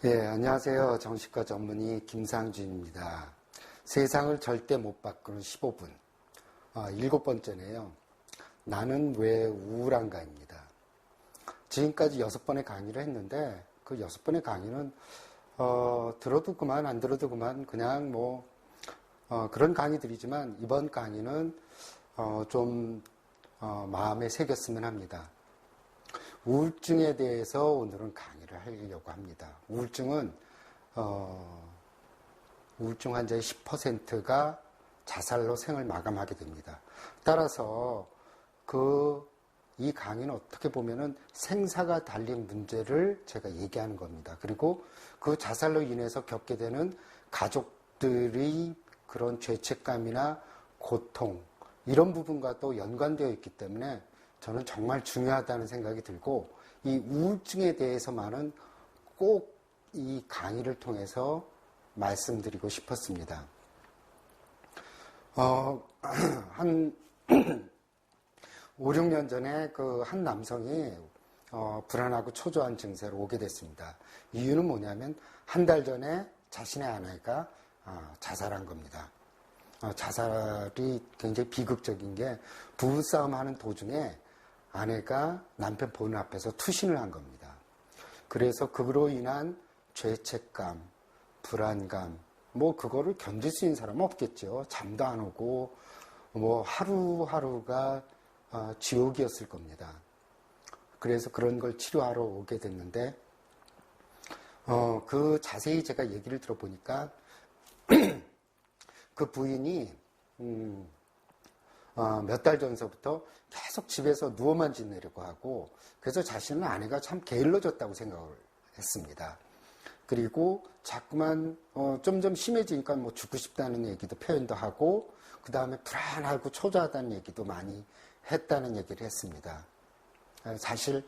예, 안녕하세요. 정신과 전문의 김상준입니다. 세상을 절대 못 바꾸는 15분. 7번째네요. 나는 왜 우울한가입니다. 지금까지 6번의 강의를 했는데 그 6번의 강의는 들어도 그만 안 들어도 그만 그냥 그런 강의들이지만 이번 강의는 좀 마음에 새겼으면 합니다. 우울증에 대해서 오늘은 강의를 하려고 합니다. 우울증은 우울증 환자의 10%가 자살로 생을 마감하게 됩니다. 따라서 이 강의는 어떻게 보면은 생사가 달린 문제를 제가 얘기하는 겁니다. 그리고 그 자살로 인해서 겪게 되는 가족들의 그런 죄책감이나 고통 이런 부분과 또 연관되어 있기 때문에 저는 정말 중요하다는 생각이 들고 이 우울증에 대해서만은 꼭 이 강의를 통해서 말씀드리고 싶었습니다. 한 5, 6년 전에 한 남성이 불안하고 초조한 증세로 오게 됐습니다. 이유는 뭐냐면 한 달 전에 자신의 아내가 자살한 겁니다. 자살이 굉장히 비극적인 게 부부싸움 하는 도중에 아내가 남편 보는 앞에서 투신을 한 겁니다. 그래서 그로 인한 죄책감, 불안감, 그거를 견딜 수 있는 사람은 없겠죠. 잠도 안 오고, 하루하루가 지옥이었을 겁니다. 그래서 그런 걸 치료하러 오게 됐는데, 자세히 제가 얘기를 들어보니까, 그 부인이, 몇 달 전서부터 계속 집에서 누워만 지내려고 하고, 그래서 자신은 아내가 참 게을러졌다고 생각을 했습니다. 그리고 자꾸만 점점 심해지니까 죽고 싶다는 얘기도 표현도 하고 그 다음에 불안하고 초조하다는 얘기도 많이 했다는 얘기를 했습니다. 사실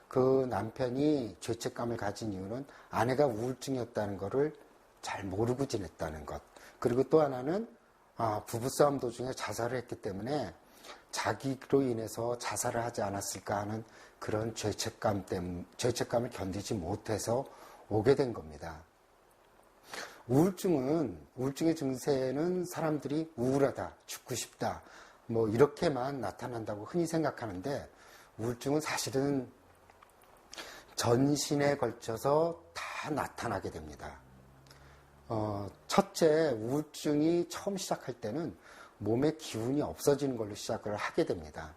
그 남편이 죄책감을 가진 이유는 아내가 우울증이었다는 것을 잘 모르고 지냈다는 것. 그리고 또 하나는 부부싸움 도중에 자살을 했기 때문에 자기로 인해서 자살을 하지 않았을까 하는 그런 죄책감을 견디지 못해서 오게 된 겁니다. 우울증의 증세는 사람들이 우울하다, 죽고 싶다, 이렇게만 나타난다고 흔히 생각하는데 우울증은 사실은 전신에 걸쳐서 다 나타나게 됩니다. 첫째, 우울증이 처음 시작할 때는 몸에 기운이 없어지는 걸로 시작을 하게 됩니다.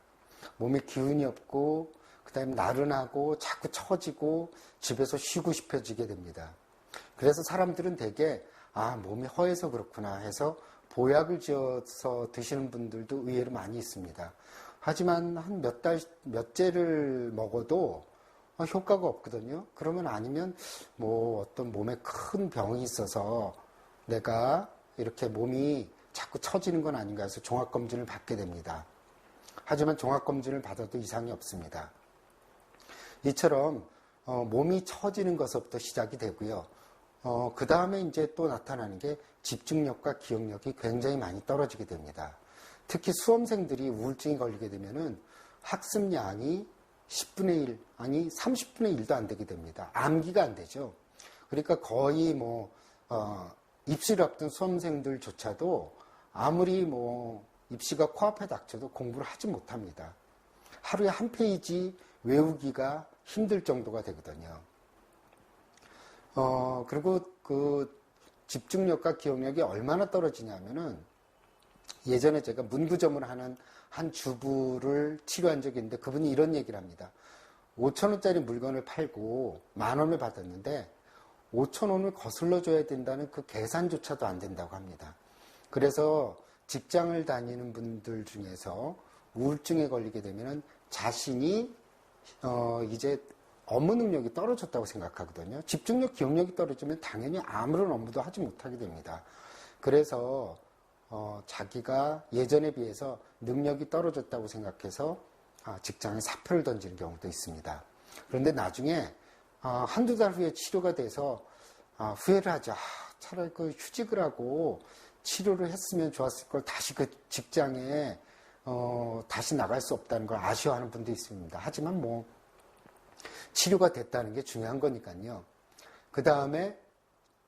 몸에 기운이 없고 그 다음에 나른하고 자꾸 처지고 집에서 쉬고 싶어지게 됩니다. 그래서 사람들은 대개 몸이 허해서 그렇구나 해서 보약을 지어서 드시는 분들도 의외로 많이 있습니다. 하지만 한 몇째를 먹어도 효과가 없거든요. 그러면 아니면 어떤 몸에 큰 병이 있어서 내가 이렇게 몸이 자꾸 처지는 건 아닌가 해서 종합검진을 받게 됩니다. 하지만 종합검진을 받아도 이상이 없습니다. 이처럼 몸이 처지는 것부터 시작이 되고요. 그 다음에 이제 또 나타나는 게 집중력과 기억력이 굉장히 많이 떨어지게 됩니다. 특히 수험생들이 우울증이 걸리게 되면은 학습량이 10분의 1, 아니 30분의 1도 안 되게 됩니다. 암기가 안 되죠. 그러니까 거의 입시를 앞둔 수험생들조차도 아무리 입시가 코앞에 닥쳐도 공부를 하지 못합니다. 하루에 한 페이지 외우기가 힘들 정도가 되거든요. 그리고 그 집중력과 기억력이 얼마나 떨어지냐면은 예전에 제가 문구점을 하는 한 주부를 치료한 적이 있는데 그분이 이런 얘기를 합니다. 5,000원짜리 물건을 팔고 10,000원을 받았는데 5,000원을 거슬러 줘야 된다는 그 계산조차도 안 된다고 합니다. 그래서 직장을 다니는 분들 중에서 우울증에 걸리게 되면은 자신이 이제 업무 능력이 떨어졌다고 생각하거든요. 집중력, 기억력이 떨어지면 당연히 아무런 업무도 하지 못하게 됩니다. 그래서 자기가 예전에 비해서 능력이 떨어졌다고 생각해서 직장에 사표를 던지는 경우도 있습니다. 그런데 나중에 한두 달 후에 치료가 돼서 후회를 하죠. 차라리 그 휴직을 하고 치료를 했으면 좋았을 걸 다시 그 직장에 다시 나갈 수 없다는 걸 아쉬워하는 분도 있습니다. 하지만 치료가 됐다는 게 중요한 거니까요. 그 다음에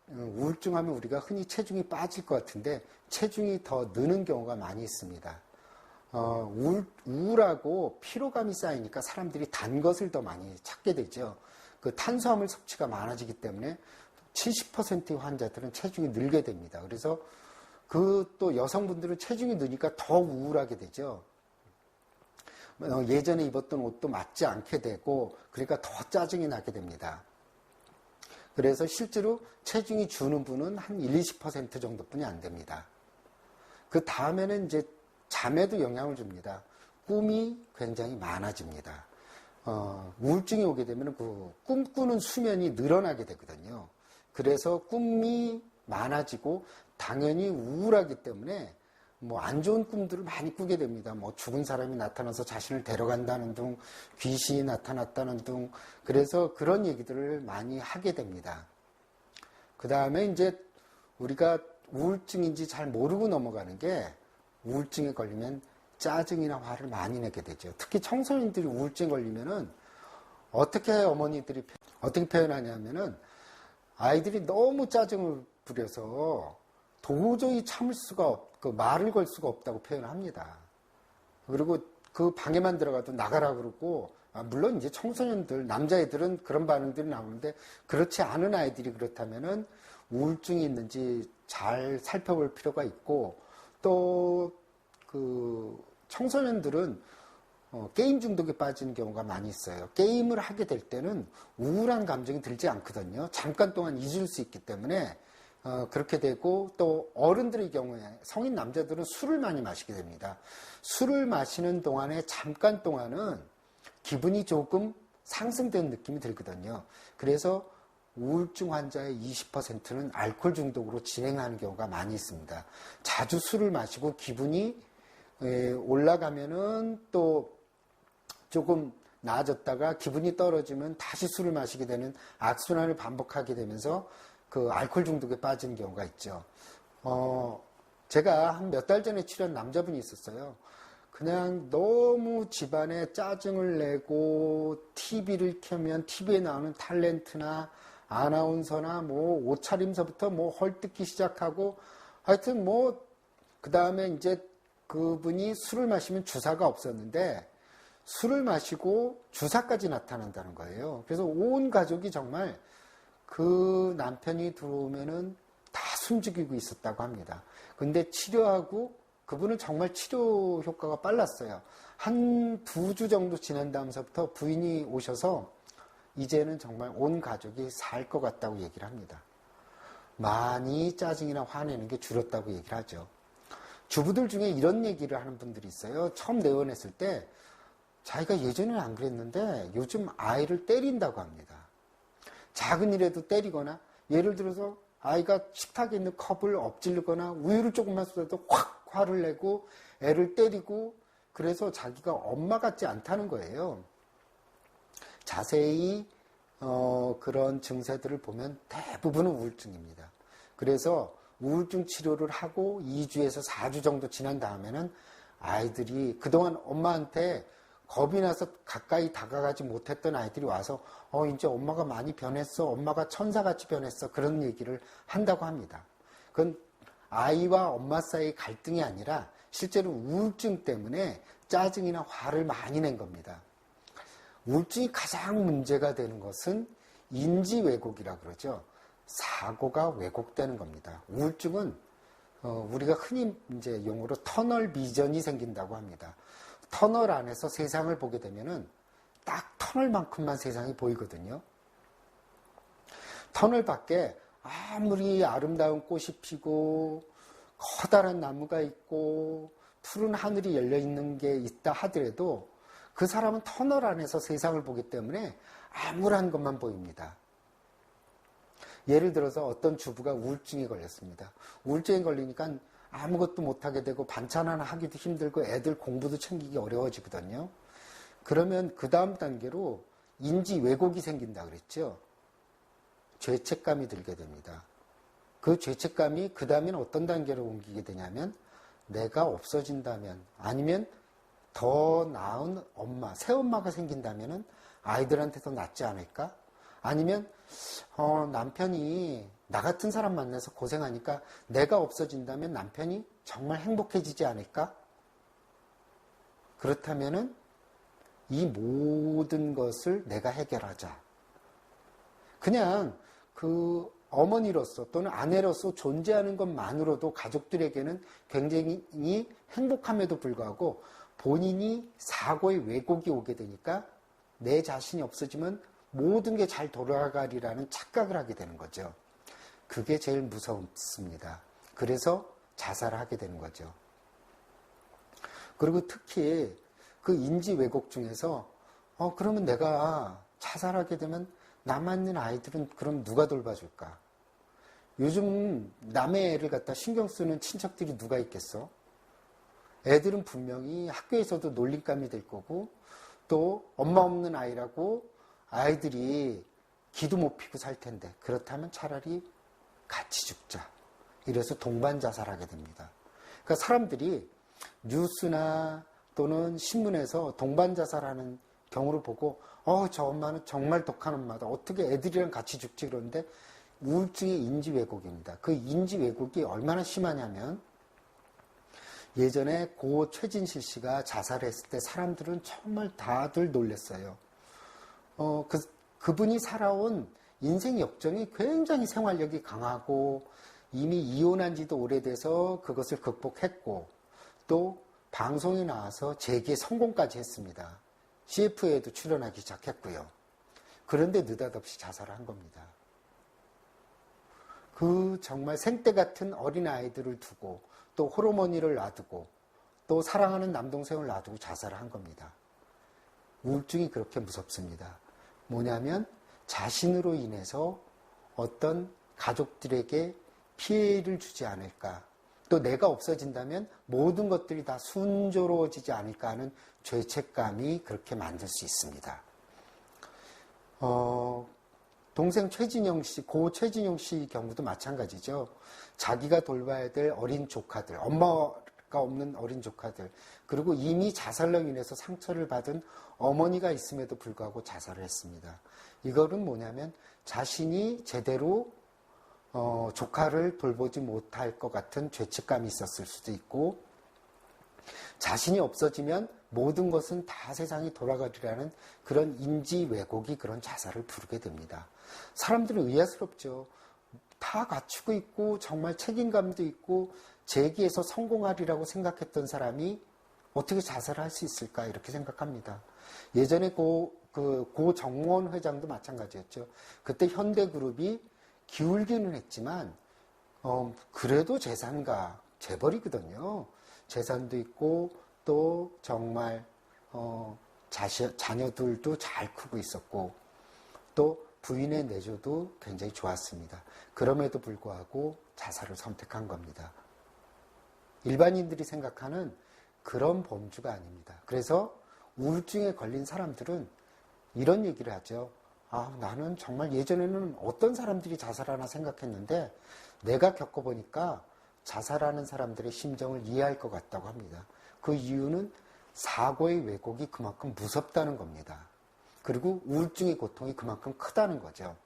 우울증하면 우리가 흔히 체중이 빠질 것 같은데 체중이 더 느는 경우가 많이 있습니다. 우울하고 피로감이 쌓이니까 사람들이 단 것을 더 많이 찾게 되죠. 그 탄수화물 섭취가 많아지기 때문에 70%의 환자들은 체중이 늘게 됩니다. 그래서 또 여성분들은 체중이 느니까 더 우울하게 되죠. 예전에 입었던 옷도 맞지 않게 되고 그러니까 더 짜증이 나게 됩니다. 그래서 실제로 체중이 주는 분은 한 20% 정도뿐이 안 됩니다. 그 다음에는 이제 잠에도 영향을 줍니다. 꿈이 굉장히 많아집니다. 우울증이 오게 되면 그 꿈꾸는 수면이 늘어나게 되거든요. 그래서 꿈이 많아지고 당연히 우울하기 때문에 뭐 안 좋은 꿈들을 많이 꾸게 됩니다. 뭐 죽은 사람이 나타나서 자신을 데려간다는 둥, 귀신이 나타났다는 둥, 그래서 그런 얘기들을 많이 하게 됩니다. 그 다음에 이제 우리가 우울증인지 잘 모르고 넘어가는 게 우울증에 걸리면 짜증이나 화를 많이 내게 되죠. 특히 청소년들이 우울증에 걸리면은 어떻게 어머니들이 어떻게 표현하냐면은 아이들이 너무 짜증을 부려서 도저히 참을 수가 말을 걸 수가 없다고 표현합니다. 그리고 그 방에만 들어가도 나가라 그러고, 물론 이제 청소년들, 남자애들은 그런 반응들이 나오는데 그렇지 않은 아이들이 그렇다면은 우울증이 있는지 잘 살펴볼 필요가 있고, 또 그 청소년들은 게임 중독에 빠지는 경우가 많이 있어요. 게임을 하게 될 때는 우울한 감정이 들지 않거든요. 잠깐 동안 잊을 수 있기 때문에 그렇게 되고, 또 어른들의 경우에 성인 남자들은 술을 많이 마시게 됩니다. 술을 마시는 동안에 잠깐 동안은 기분이 조금 상승된 느낌이 들거든요. 그래서 우울증 환자의 20%는 알코올 중독으로 진행하는 경우가 많이 있습니다. 자주 술을 마시고 기분이 올라가면은 또 조금 나아졌다가 기분이 떨어지면 다시 술을 마시게 되는 악순환을 반복하게 되면서 그 알코올 중독에 빠지는 경우가 있죠. 제가 한 몇 달 전에 치료한 남자분이 있었어요. 그냥 너무 집안에 짜증을 내고 TV를 켜면 TV에 나오는 탤런트나 아나운서나 뭐 옷차림서부터 뭐 헐뜯기 시작하고, 하여튼 뭐 그 다음에 이제 그분이 술을 마시면 주사가 없었는데 술을 마시고 주사까지 나타난다는 거예요. 그래서 온 가족이 정말 그 남편이 들어오면은 다 숨죽이고 있었다고 합니다. 근데 치료하고 그분은 정말 치료 효과가 빨랐어요. 한 2주 정도 지난 다음서부터 부인이 오셔서 이제는 정말 온 가족이 살 것 같다고 얘기를 합니다. 많이 짜증이나 화내는 게 줄었다고 얘기를 하죠. 주부들 중에 이런 얘기를 하는 분들이 있어요. 처음 내원했을 때 자기가 예전에는 안 그랬는데 요즘 아이를 때린다고 합니다. 작은 일에도 때리거나, 예를 들어서 아이가 식탁에 있는 컵을 엎질르거나 우유를 조금만 쏟아도 확 화를 내고 애를 때리고, 그래서 자기가 엄마 같지 않다는 거예요. 자세히 그런 증세들을 보면 대부분은 우울증입니다. 그래서 우울증 치료를 하고 2주에서 4주 정도 지난 다음에는 아이들이 그동안 엄마한테 겁이 나서 가까이 다가가지 못했던 아이들이 와서 이제 엄마가 많이 변했어, 엄마가 천사같이 변했어, 그런 얘기를 한다고 합니다. 그건 아이와 엄마 사이의 갈등이 아니라 실제로 우울증 때문에 짜증이나 화를 많이 낸 겁니다. 우울증이 가장 문제가 되는 것은 인지 왜곡이라고 그러죠. 사고가 왜곡되는 겁니다. 우울증은 우리가 흔히 이제 용어로 터널 비전이 생긴다고 합니다. 터널 안에서 세상을 보게 되면은 딱 터널만큼만 세상이 보이거든요. 터널 밖에 아무리 아름다운 꽃이 피고 커다란 나무가 있고 푸른 하늘이 열려 있는 게 있다 하더라도 그 사람은 터널 안에서 세상을 보기 때문에 암울한 것만 보입니다. 예를 들어서 어떤 주부가 우울증에 걸렸습니다. 우울증에 걸리니까 아무것도 못하게 되고 반찬 하나 하기도 힘들고 애들 공부도 챙기기 어려워지거든요. 그러면 그 다음 단계로 인지 왜곡이 생긴다 그랬죠. 죄책감이 들게 됩니다. 그 죄책감이 그 다음에는 어떤 단계로 옮기게 되냐면, 내가 없어진다면, 아니면 더 나은 엄마, 새엄마가 생긴다면 아이들한테 더 낫지 않을까? 아니면 남편이 나 같은 사람 만나서 고생하니까 내가 없어진다면 남편이 정말 행복해지지 않을까? 그렇다면은 이 모든 것을 내가 해결하자. 그냥 그 어머니로서 또는 아내로서 존재하는 것만으로도 가족들에게는 굉장히 행복함에도 불구하고 본인이 사고의 왜곡이 오게 되니까 내 자신이 없어지면 모든 게 잘 돌아가리라는 착각을 하게 되는 거죠. 그게 제일 무섭습니다. 그래서 자살을 하게 되는 거죠. 그리고 특히 그 인지 왜곡 중에서 그러면 내가 자살하게 되면 남아 있는 아이들은 그럼 누가 돌봐줄까? 요즘 남의 애를 갖다 신경 쓰는 친척들이 누가 있겠어? 애들은 분명히 학교에서도 놀림감이 될 거고 또 엄마 없는 아이라고 아이들이 기도 못 피고 살 텐데 그렇다면 차라리 같이 죽자. 이래서 동반 자살하게 됩니다. 그러니까 사람들이 뉴스나 또는 신문에서 동반 자살하는 경우를 보고 저 엄마는 정말 독한 엄마다. 어떻게 애들이랑 같이 죽지? 그러는데 우울증의 인지 왜곡입니다. 그 인지 왜곡이 얼마나 심하냐면 예전에 고 최진실 씨가 자살했을 때 사람들은 정말 다들 놀랐어요. 그분이 살아온 인생 역정이 굉장히 생활력이 강하고 이미 이혼한 지도 오래돼서 그것을 극복했고 또 방송에 나와서 재기에 성공까지 했습니다. CF에도 출연하기 시작했고요. 그런데 느닷없이 자살을 한 겁니다. 그 정말 생떼 같은 어린 아이들을 두고 또 호르몬이를 놔두고 또 사랑하는 남동생을 놔두고 자살을 한 겁니다. 우울증이 그렇게 무섭습니다. 뭐냐면 자신으로 인해서 어떤 가족들에게 피해를 주지 않을까, 또 내가 없어진다면 모든 것들이 다 순조로워지지 않을까 하는 죄책감이 그렇게 만들 수 있습니다. 동생 최진영 씨, 고 최진영 씨 경우도 마찬가지죠. 자기가 돌봐야 될 어린 조카들, 엄마가 없는 어린 조카들, 그리고 이미 자살로 인해서 상처를 받은 어머니가 있음에도 불구하고 자살을 했습니다. 이거는 뭐냐면 자신이 제대로 조카를 돌보지 못할 것 같은 죄책감이 있었을 수도 있고 자신이 없어지면 모든 것은 다 세상이 돌아가리라는 그런 인지 왜곡이 그런 자살을 부르게 됩니다. 사람들은 의아스럽죠. 다 갖추고 있고 정말 책임감도 있고 재기에서 성공하리라고 생각했던 사람이 어떻게 자살을 할 수 있을까 이렇게 생각합니다. 예전에 고 정무원 회장도 마찬가지였죠. 그때 현대그룹이 기울기는 했지만 그래도 재산가 재벌이거든요. 재산도 있고 또 정말 자녀들도 잘 크고 있었고 또 부인의 내조도 굉장히 좋았습니다. 그럼에도 불구하고 자살을 선택한 겁니다. 일반인들이 생각하는 그런 범주가 아닙니다. 그래서 우울증에 걸린 사람들은 이런 얘기를 하죠. 나는 정말 예전에는 어떤 사람들이 자살하나 생각했는데 내가 겪어보니까 자살하는 사람들의 심정을 이해할 것 같다고 합니다. 그 이유는 사고의 왜곡이 그만큼 무섭다는 겁니다. 그리고 우울증의 고통이 그만큼 크다는 거죠.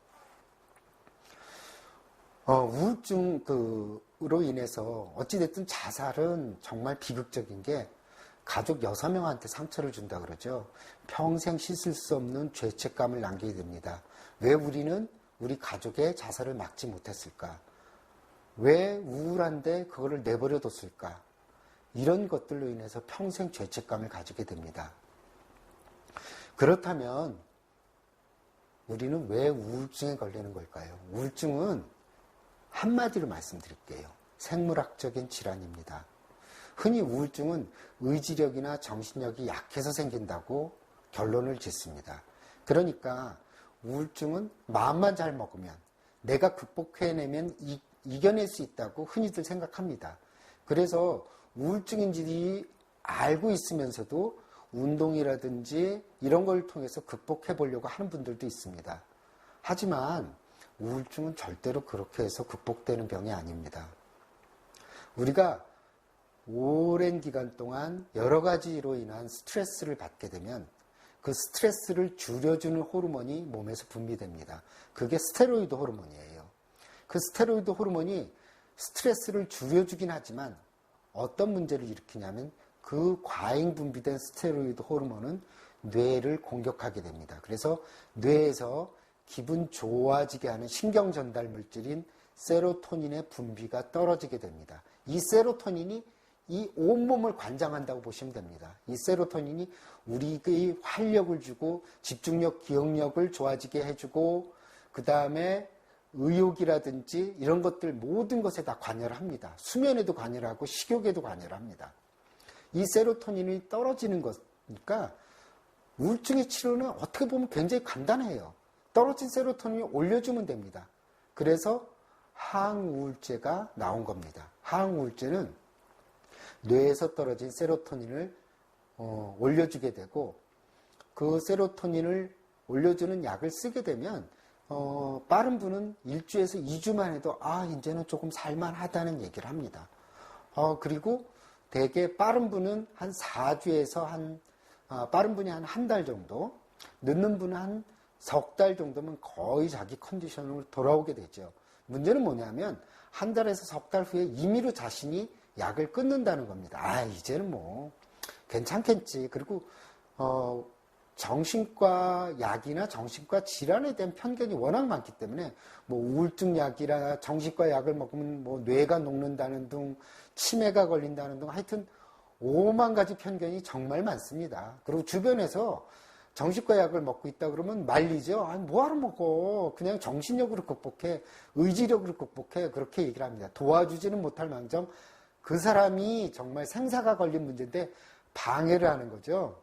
우울증으로 인해서 어찌됐든 자살은 정말 비극적인 게 가족 6명한테 상처를 준다 그러죠. 평생 씻을 수 없는 죄책감을 남기게 됩니다. 왜 우리는 우리 가족의 자살을 막지 못했을까? 왜 우울한데 그거를 내버려 뒀을까? 이런 것들로 인해서 평생 죄책감을 가지게 됩니다. 그렇다면 우리는 왜 우울증에 걸리는 걸까요? 우울증은 한마디로 말씀드릴게요. 생물학적인 질환입니다. 흔히 우울증은 의지력이나 정신력이 약해서 생긴다고 결론을 짓습니다. 그러니까 우울증은 마음만 잘 먹으면 내가 극복해내면 이겨낼 수 있다고 흔히들 생각합니다. 그래서 우울증인지 알고 있으면서도 운동이라든지 이런 걸 통해서 극복해 보려고 하는 분들도 있습니다. 하지만 우울증은 절대로 그렇게 해서 극복되는 병이 아닙니다. 우리가 오랜 기간 동안 여러 가지로 인한 스트레스를 받게 되면 그 스트레스를 줄여주는 호르몬이 몸에서 분비됩니다. 그게 스테로이드 호르몬이에요. 그 스테로이드 호르몬이 스트레스를 줄여주긴 하지만 어떤 문제를 일으키냐면 그 과잉 분비된 스테로이드 호르몬은 뇌를 공격하게 됩니다. 그래서 뇌에서 기분 좋아지게 하는 신경 전달 물질인 세로토닌의 분비가 떨어지게 됩니다. 이 세로토닌이 이 온몸을 관장한다고 보시면 됩니다. 이 세로토닌이 우리의 활력을 주고 집중력, 기억력을 좋아지게 해주고 그 다음에 의욕이라든지 이런 것들 모든 것에 다 관여를 합니다. 수면에도 관여를 하고 식욕에도 관여를 합니다. 이 세로토닌이 떨어지는 거니까 우울증의 치료는 어떻게 보면 굉장히 간단해요. 떨어진 세로토닌을 올려주면 됩니다. 그래서 항우울제가 나온 겁니다. 항우울제는 뇌에서 떨어진 세로토닌을 올려주게 되고 그 세로토닌을 올려주는 약을 쓰게 되면 빠른 분은 1주에서 2주만 해도 이제는 조금 살만하다는 얘기를 합니다. 그리고 대개 빠른 분은 한 4주에서 빠른 분이 한 달 정도, 늦는 분은 한 석 달 정도면 거의 자기 컨디션으로 돌아오게 되죠. 문제는 뭐냐면 한 달에서 석 달 후에 임의로 자신이 약을 끊는다는 겁니다. 이제는 뭐 괜찮겠지. 그리고 정신과 약이나 정신과 질환에 대한 편견이 워낙 많기 때문에 뭐 우울증 약이나 정신과 약을 먹으면 뭐 뇌가 녹는다는 등 치매가 걸린다는 등 하여튼 5만 가지 편견이 정말 많습니다. 그리고 주변에서 정신과 약을 먹고 있다 그러면 말리죠. 뭐하러 먹어. 그냥 정신력으로 극복해. 의지력으로 극복해. 그렇게 얘기를 합니다. 도와주지는 못할 망정 그 사람이 정말 생사가 걸린 문제인데 방해를 하는 거죠.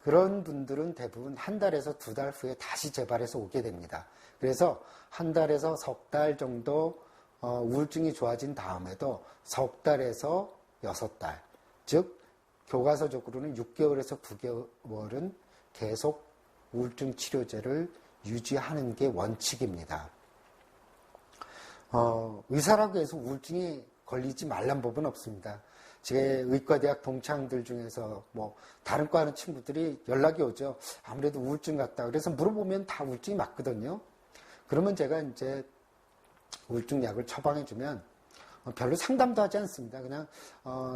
그런 분들은 대부분 한 달에서 2달 후에 다시 재발해서 오게 됩니다. 그래서 한 달에서 석 달 정도 우울증이 좋아진 다음에도 석 달에서 6달, 즉 교과서적으로는 6개월에서 9개월은 계속 우울증 치료제를 유지하는 게 원칙입니다. 의사라고 해서 우울증이 걸리지 말란 법은 없습니다. 제 의과대학 동창들 중에서 뭐 다른 과 하는 친구들이 연락이 오죠. 아무래도 우울증 같다. 그래서 물어보면 다 우울증이 맞거든요. 그러면 제가 이제 우울증 약을 처방해주면 별로 상담도 하지 않습니다. 그냥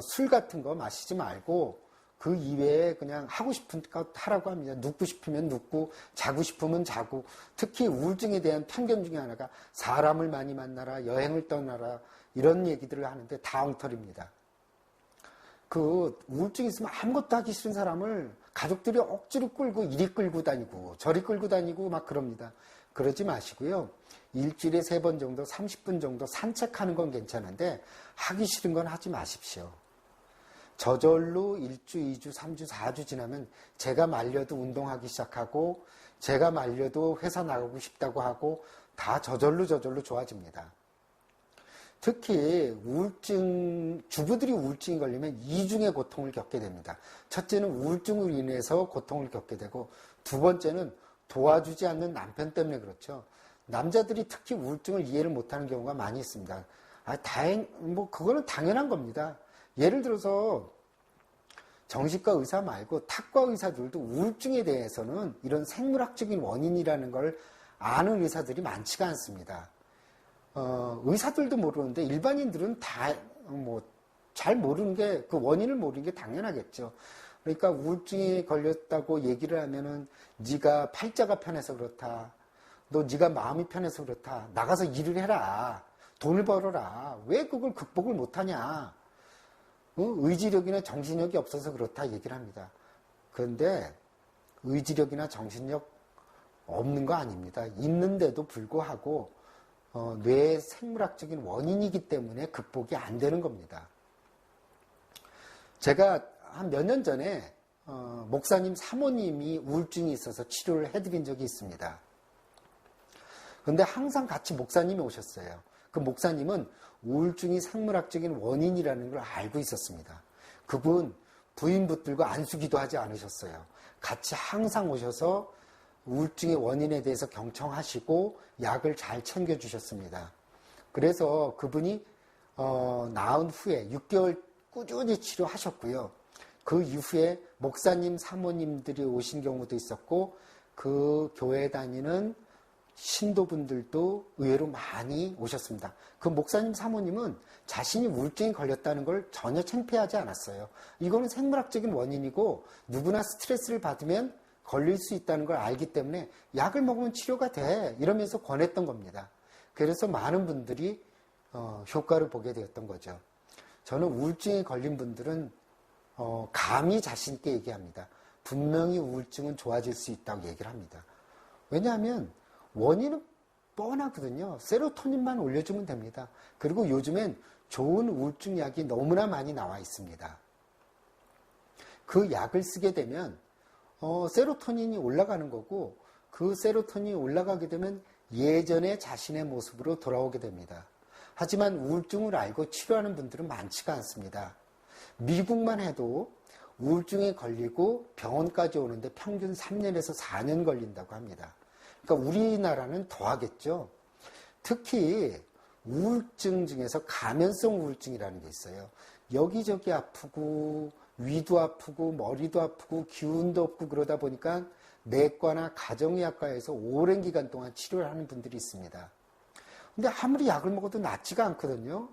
술 같은 거 마시지 말고 그 이외에 그냥 하고 싶은 것 하라고 합니다. 눕고 싶으면 눕고 자고 싶으면 자고. 특히 우울증에 대한 편견 중에 하나가 사람을 많이 만나라, 여행을 떠나라 이런 얘기들을 하는데 다 엉터리입니다. 그 우울증 있으면 아무것도 하기 싫은 사람을 가족들이 억지로 끌고 이리 끌고 다니고 저리 끌고 다니고 막 그럽니다. 그러지 마시고요. 일주일에 3번 정도 30분 정도 산책하는 건 괜찮은데 하기 싫은 건 하지 마십시오. 저절로 1주, 2주, 3주, 4주 지나면 제가 말려도 운동하기 시작하고 제가 말려도 회사 나가고 싶다고 하고 다 저절로 좋아집니다. 특히 주부들이 우울증이 걸리면 이중의 고통을 겪게 됩니다. 첫째는 우울증으로 인해서 고통을 겪게 되고 두 번째는 도와주지 않는 남편 때문에 그렇죠. 남자들이 특히 우울증을 이해를 못하는 경우가 많이 있습니다. 그거는 당연한 겁니다. 예를 들어서 정신과 의사 말고 탁과 의사들도 우울증에 대해서는 이런 생물학적인 원인이라는 걸 아는 의사들이 많지가 않습니다. 의사들도 모르는데 일반인들은 다 잘 모르는 게 그 원인을 모르는 게 당연하겠죠. 그러니까 우울증에 걸렸다고 얘기를 하면은 네가 팔자가 편해서 그렇다. 네가 마음이 편해서 그렇다. 나가서 일을 해라. 돈을 벌어라. 왜 그걸 극복을 못하냐. 의지력이나 정신력이 없어서 그렇다 얘기를 합니다. 그런데 의지력이나 정신력 없는 거 아닙니다. 있는데도 불구하고 뇌의 생물학적인 원인이기 때문에 극복이 안 되는 겁니다. 제가 한 몇 년 전에 목사님 사모님이 우울증이 있어서 치료를 해드린 적이 있습니다. 그런데 항상 같이 목사님이 오셨어요. 그 목사님은 우울증이 생물학적인 원인이라는 걸 알고 있었습니다. 그분 부인 붙들고 안수기도 하지 않으셨어요. 같이 항상 오셔서 우울증의 원인에 대해서 경청하시고 약을 잘 챙겨주셨습니다. 그래서 그분이 나은 후에 6개월 꾸준히 치료하셨고요. 그 이후에 목사님, 사모님들이 오신 경우도 있었고 그 교회 다니는 신도분들도 의외로 많이 오셨습니다. 그 목사님, 사모님은 자신이 우울증에 걸렸다는 걸 전혀 창피하지 않았어요. 이거는 생물학적인 원인이고 누구나 스트레스를 받으면 걸릴 수 있다는 걸 알기 때문에 약을 먹으면 치료가 돼 이러면서 권했던 겁니다. 그래서 많은 분들이 효과를 보게 되었던 거죠. 저는 우울증에 걸린 분들은 감히 자신 있게 얘기합니다. 분명히 우울증은 좋아질 수 있다고 얘기를 합니다. 왜냐하면 원인은 뻔하거든요. 세로토닌만 올려주면 됩니다. 그리고 요즘엔 좋은 우울증 약이 너무나 많이 나와 있습니다. 그 약을 쓰게 되면 세로토닌이 올라가는 거고 그 세로토닌이 올라가게 되면 예전의 자신의 모습으로 돌아오게 됩니다. 하지만 우울증을 알고 치료하는 분들은 많지가 않습니다. 미국만 해도 우울증에 걸리고 병원까지 오는데 평균 3년에서 4년 걸린다고 합니다. 그러니까 우리나라는 더하겠죠. 특히 우울증 중에서 감염성 우울증이라는 게 있어요. 여기저기 아프고 위도 아프고 머리도 아프고 기운도 없고 그러다 보니까 내과나 가정의학과에서 오랜 기간 동안 치료를 하는 분들이 있습니다. 근데 아무리 약을 먹어도 낫지가 않거든요.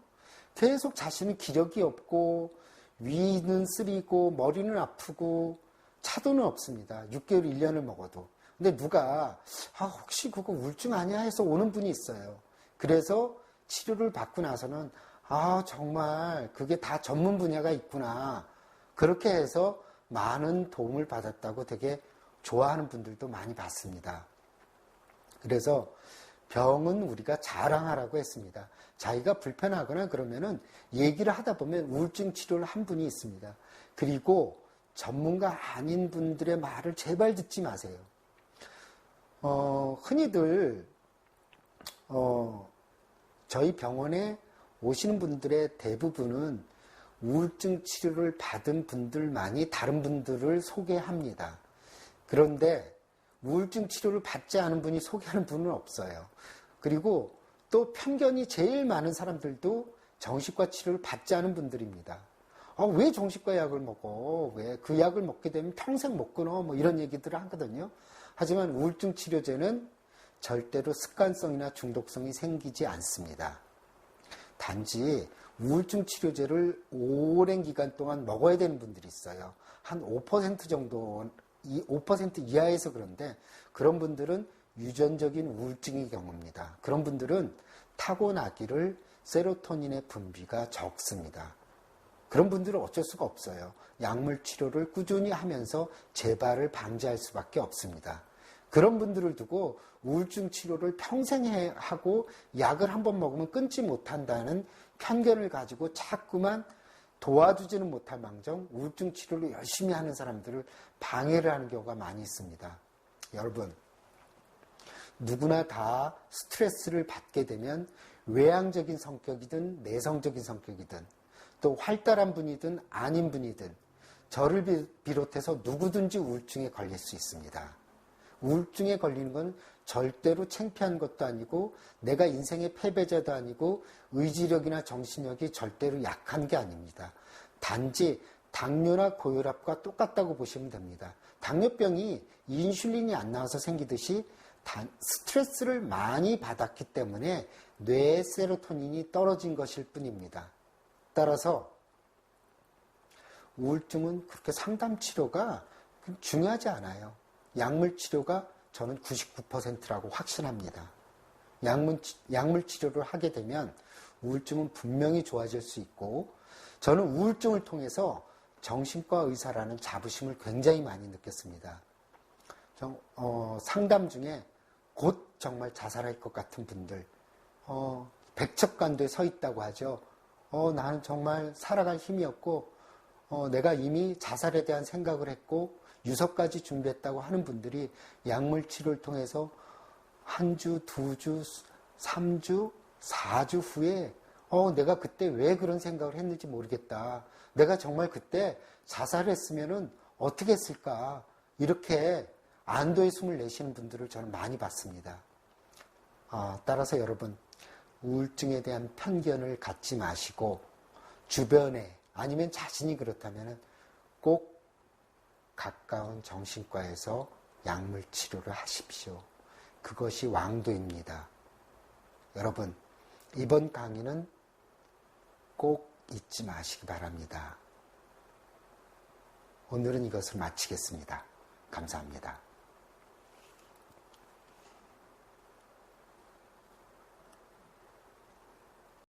계속 자신은 기력이 없고 위는 쓰리고 머리는 아프고 차도는 없습니다. 6개월, 1년을 먹어도. 근데 누가 혹시 그거 우울증 아니야 해서 오는 분이 있어요. 그래서 치료를 받고 나서는 정말 그게 다 전문 분야가 있구나. 그렇게 해서 많은 도움을 받았다고 되게 좋아하는 분들도 많이 봤습니다. 그래서 병은 우리가 자랑하라고 했습니다. 자기가 불편하거나 그러면은 얘기를 하다 보면 우울증 치료를 한 분이 있습니다. 그리고 전문가 아닌 분들의 말을 제발 듣지 마세요. 흔히들 저희 병원에 오시는 분들의 대부분은 우울증 치료를 받은 분들만이 다른 분들을 소개합니다. 그런데 우울증 치료를 받지 않은 분이 소개하는 분은 없어요. 그리고 또 편견이 제일 많은 사람들도 정신과 치료를 받지 않은 분들입니다. 왜 정신과 약을 먹어? 왜 그 약을 먹게 되면 평생 못 끊어? 뭐 이런 얘기들을 하거든요. 하지만 우울증 치료제는 절대로 습관성이나 중독성이 생기지 않습니다. 단지 우울증 치료제를 오랜 기간 동안 먹어야 되는 분들이 있어요. 한 5% 정도, 5% 이하에서 그런데 그런 분들은 유전적인 우울증의 경우입니다. 그런 분들은 타고나기를 세로토닌의 분비가 적습니다. 그런 분들은 어쩔 수가 없어요. 약물 치료를 꾸준히 하면서 재발을 방지할 수밖에 없습니다. 그런 분들을 두고 우울증 치료를 평생 하고 약을 한번 먹으면 끊지 못한다는 편견을 가지고 자꾸만 도와주지는 못할 망정 우울증 치료를 열심히 하는 사람들을 방해를 하는 경우가 많이 있습니다. 여러분, 누구나 다 스트레스를 받게 되면 외향적인 성격이든 내성적인 성격이든 또 활달한 분이든 아닌 분이든 저를 비롯해서 누구든지 우울증에 걸릴 수 있습니다. 우울증에 걸리는 건 절대로 창피한 것도 아니고 내가 인생의 패배자도 아니고 의지력이나 정신력이 절대로 약한 게 아닙니다. 단지 당뇨나 고혈압과 똑같다고 보시면 됩니다. 당뇨병이 인슐린이 안 나와서 생기듯이 스트레스를 많이 받았기 때문에 뇌의 세로토닌이 떨어진 것일 뿐입니다. 따라서 우울증은 그렇게 상담 치료가 중요하지 않아요. 약물 치료가 저는 99%라고 확신합니다. 약물 치료를 하게 되면 우울증은 분명히 좋아질 수 있고 저는 우울증을 통해서 정신과 의사라는 자부심을 굉장히 많이 느꼈습니다. 상담 중에 곧 정말 자살할 것 같은 분들, 백척간도에 서 있다고 하죠. 나는 정말 살아갈 힘이 없고 내가 이미 자살에 대한 생각을 했고 유서까지 준비했다고 하는 분들이 약물 치료를 통해서 한 주, 두 주, 3주, 4주 후에 내가 그때 왜 그런 생각을 했는지 모르겠다. 내가 정말 그때 자살했으면 어떻게 했을까. 이렇게 안도의 숨을 내쉬는 분들을 저는 많이 봤습니다. 따라서 여러분, 우울증에 대한 편견을 갖지 마시고 주변에 아니면 자신이 그렇다면 꼭 가까운 정신과에서 약물 치료를 하십시오. 그것이 왕도입니다. 여러분, 이번 강의는 꼭 잊지 마시기 바랍니다. 오늘은 이것을 마치겠습니다. 감사합니다.